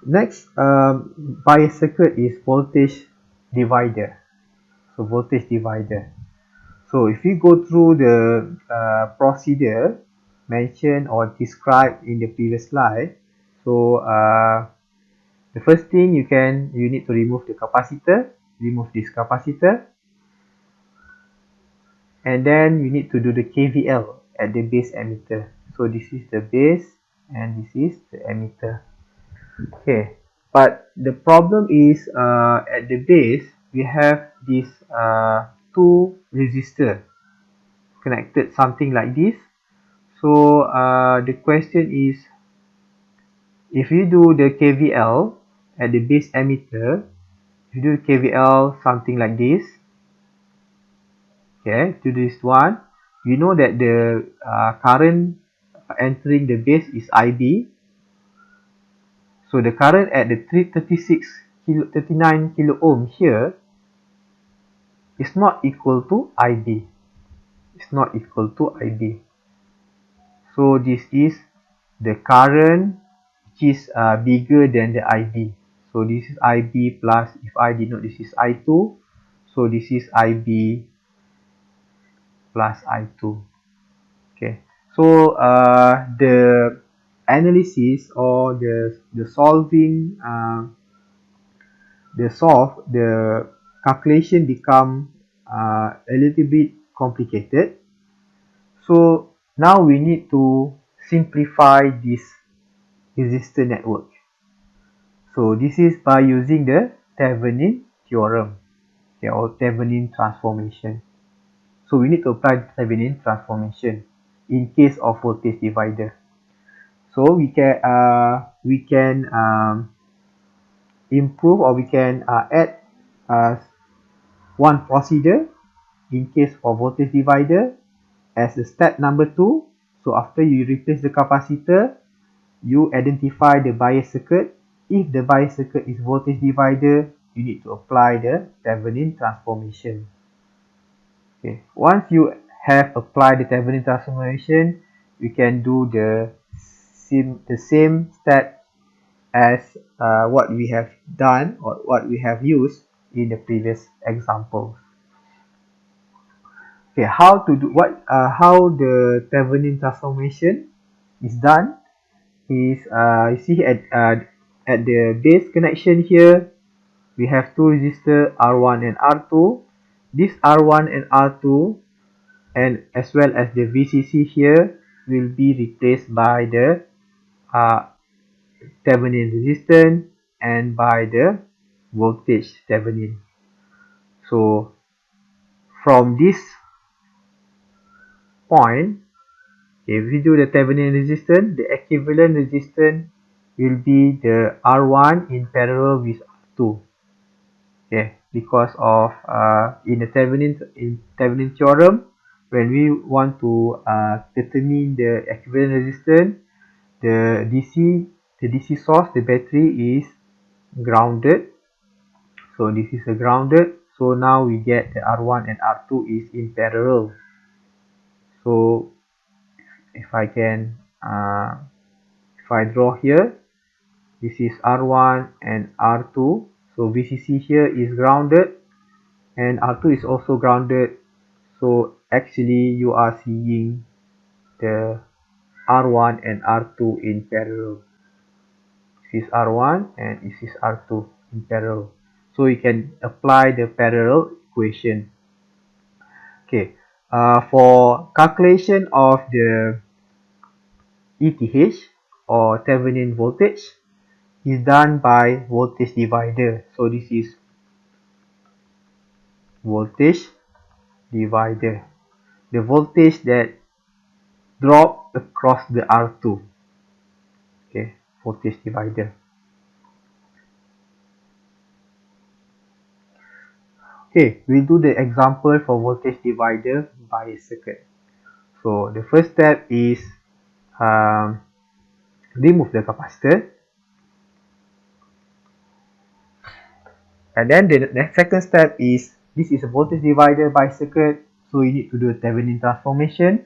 Next, bias circuit is voltage divider. So voltage divider. So if you go through the procedure mentioned or described in the previous slide, so the first thing you need to remove the capacitor, remove this capacitor, and then you need to do the KVL at the base emitter. So this is the base and this is the emitter. Okay, but the problem is at the base we have this two resistor connected something like this. So the question is, if you do the KVL at the base emitter, if you do KVL something like this, okay, to this one, you know that the current entering the base is IB. So the current at the 39 kilo ohm here is not equal to IB. It's not equal to IB. So this is the current which is bigger than the IB. So this is IB plus, if I denote this is I2, so this is IB plus I2. Okay, so the analysis or the solving, the calculation become a little bit complicated. So now we need to simplify this resistor network. So this is by using the Thevenin theorem, okay, or Thevenin transformation. So we need to apply the Thevenin transformation in case of voltage divider. So we can improve, or we can add one procedure in case of voltage divider as a step number 2. So after you replace the capacitor, you identify the bias circuit. If the bias circuit is voltage divider, you need to apply the Thevenin transformation. Okay, once you have applied the Thevenin transformation, we can do the same step as what we have done or what we have used in the previous example. Okay, how to do how the Thevenin transformation is done is you see at the base connection here, we have two resistors R1 and R2. This R1 and R2 and as well as the VCC here will be replaced by the Thevenin resistance and by the voltage Thevenin. So from this point, if we do the Thevenin resistance, the equivalent resistance will be the R1 in parallel with R2. Okay, because of in the Thevenin theorem, when we want to determine the equivalent resistance, the DC source, the battery is grounded. So this is a grounded. So now we get the R1 and R2 is in parallel. So if I draw here, this is R1 and R2. So VCC here is grounded and R2 is also grounded. So actually you are seeing the R1 and R2 in parallel. This is R1 and this is R2 in parallel. So you can apply the parallel equation. Okay, for calculation of the ETH or Thevenin voltage is done by voltage divider. So this is voltage divider, the voltage that drop across the R2. Okay, voltage divider. Okay, we do the example for voltage divider bias circuit. So the first step is remove the capacitor, and then the second step is, this is a voltage divider bias circuit, so you need to do a Thevenin transformation.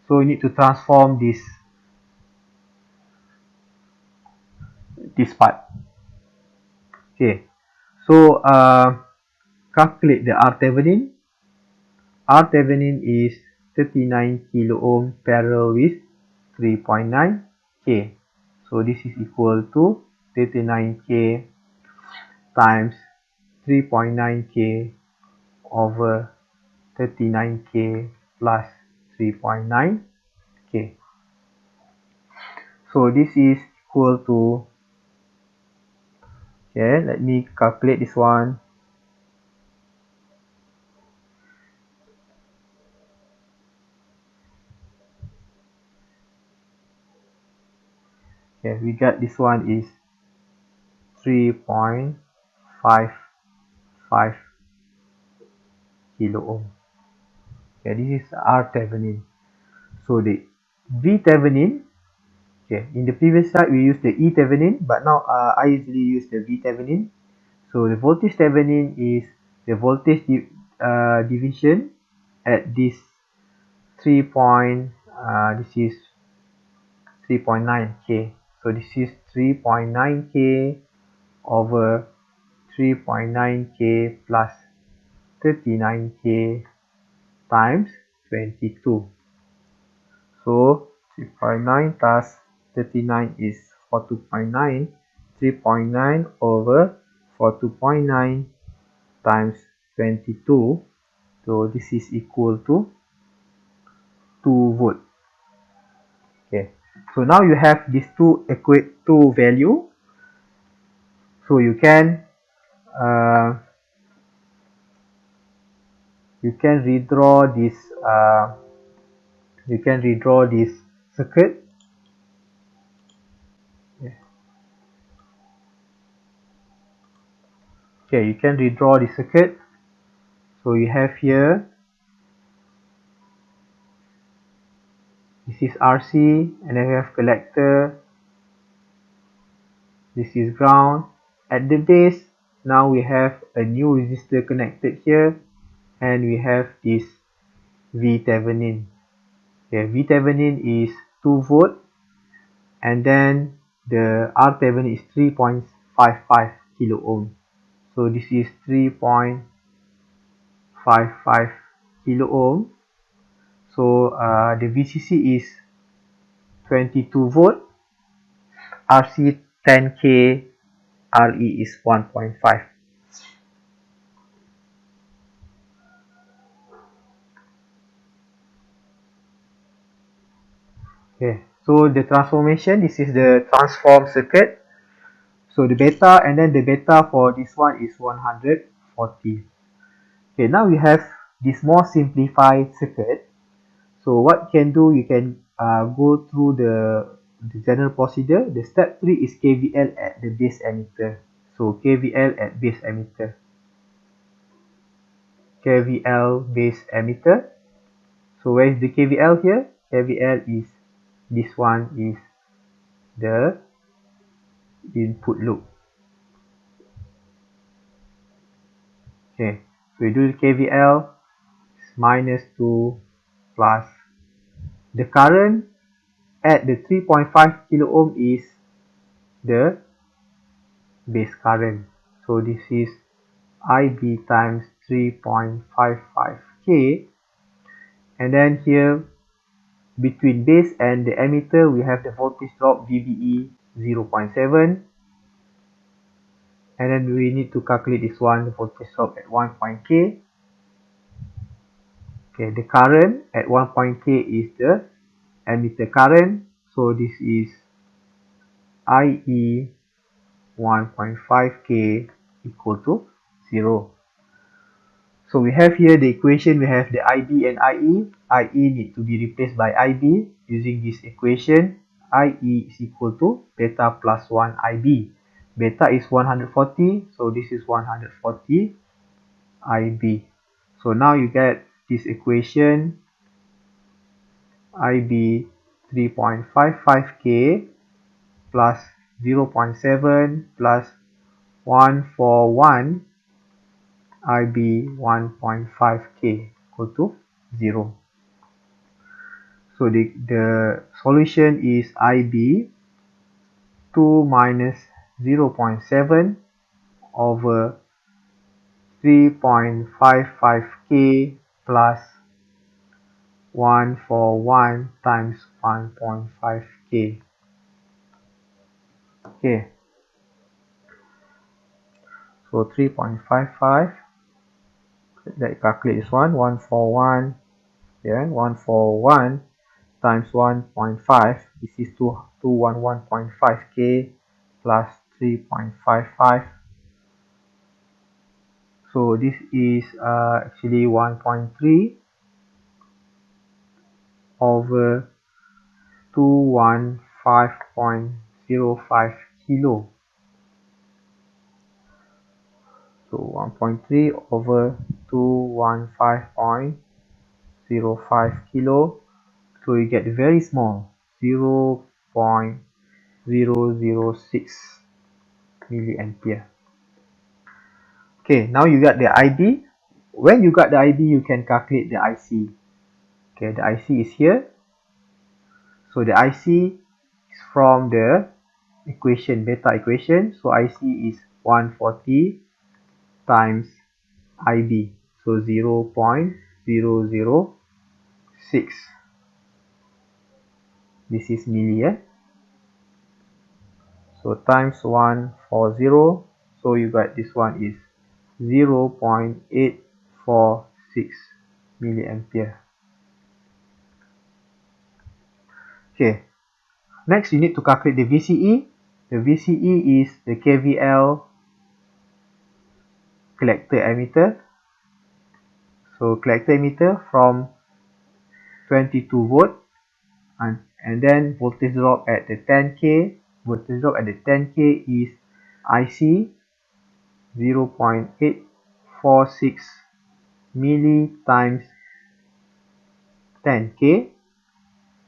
So you need to transform this this part. Okay, so calculate the R Thevenin. R Thevenin is 39 kilo ohm parallel with 3.9 K. So this is equal to 39 K times 3.9 K over 39 K plus 3.9 K. So this is equal to, okay, let me calculate this one. Okay, we got this one is 3.55 kilo ohm. Okay, this is R Thevenin. So the V Thevenin, okay, in the previous slide we used the E Thevenin, but now I usually use the V Thevenin. So the voltage Thevenin is the voltage division at this 3.9 K. So this is 3.9 K over 3.9 K plus 39 K times 22. So 3.9 plus 39 is 42.9. 3.9 over 42.9 times 22. So this is equal to 2 volt. Okay. So now you have these two value. So you can redraw this circuit. Okay, you can redraw the circuit. So you have here, this is RC, and then we have collector. This is ground. At the base, now we have a new resistor connected here, and we have this V Thevenin. Okay, V Thevenin is 2 volt, and then the R Thevenin is 3.55 kilo ohm. So this is 3.55 kilo ohm. So the VCC is 22 volt, RC 10K, RE is 1.5. Okay, so the transformation, this is the transform circuit. So the beta, and then the beta for this one is 140. Okay, now we have this more simplified circuit. So what you can do, you can go through the general procedure. The step 3 is KVL at the base emitter. So KVL at base emitter. KVL base emitter. So where is the KVL here? KVL is, this one is the input loop. Okay, so we do the KVL, it's minus 2 plus the current at the 3.5 kilo ohm is the base current. So this is IB times 3.55K, and then here between base and the emitter we have the voltage drop VBE 0.7, and then we need to calculate this one, the voltage drop at 1.K. Okay, the current at 1.K is the emitter current, so this is IE 1.5K equal to 0. So we have here the equation, we have the IB and IE. IE need to be replaced by IB using this equation. IE is equal to beta plus 1 IB. Beta is 140, so this is 140 IB. So now you get this equation, IB 3.55K plus 0.7 plus 141 IB 1.5K equal to 0. So the solution is IB 2 minus 0.7 over 3.55k plus 141 times 1.5k. Okay, so 3.55, let's calculate this one. 141, then 141 times 1.5, this is 211.5k plus 3.55. So this is actually 1.3 over 215.05 kilo. So 1.3 over 215.05 kilo. So you get very small, 0.006 milliampere. Okay, now you got the IB. When you got the IB, you can calculate the IC. Okay, the IC is here. So the IC is from the equation, beta equation. So IC is 140 times IB. So 0.006. This is milli. So times 140. So you got this one is 0.846 milliampere. Okay, next you need to calculate the VCE. The VCE is the KVL collector emitter. So collector emitter from 22 volt and then voltage drop at the 10k. Voltage drop at the 10k is IC 0.846 milli times 10k.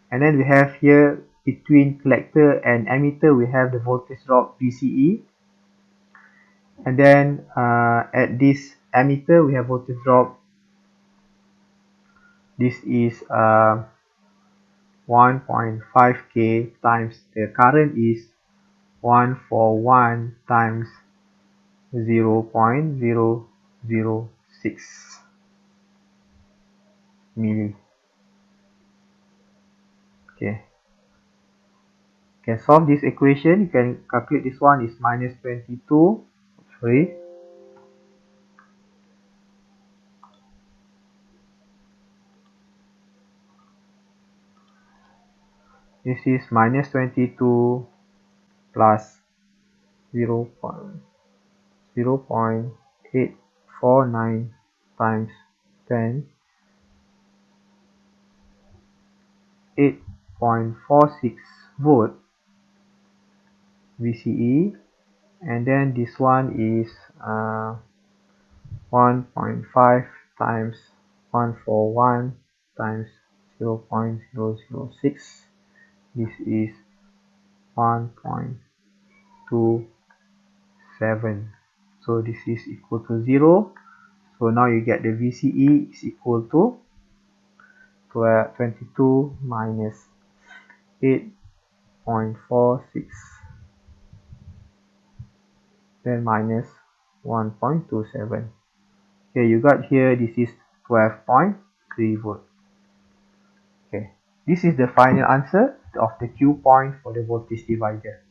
And then we have here between collector and emitter, we have the voltage drop VCE. And then at this emitter, we have voltage drop. This is 1.5k times the current is 141 times 0.006 milli. Okay. You can solve this equation. You can calculate this one is minus 22. Sorry. This is minus 22 plus 0.849 times 10, 8.46 volt VCE, and then this one is 1.5 times 141 times 0.006. This is 1.27. So this is equal to 0. So now you get the VCE is equal to 22 minus 8.46, then minus 1.27. Okay, you got here this is 12.3 volt. Okay, this is the final answer of the Q point for the voltage divider.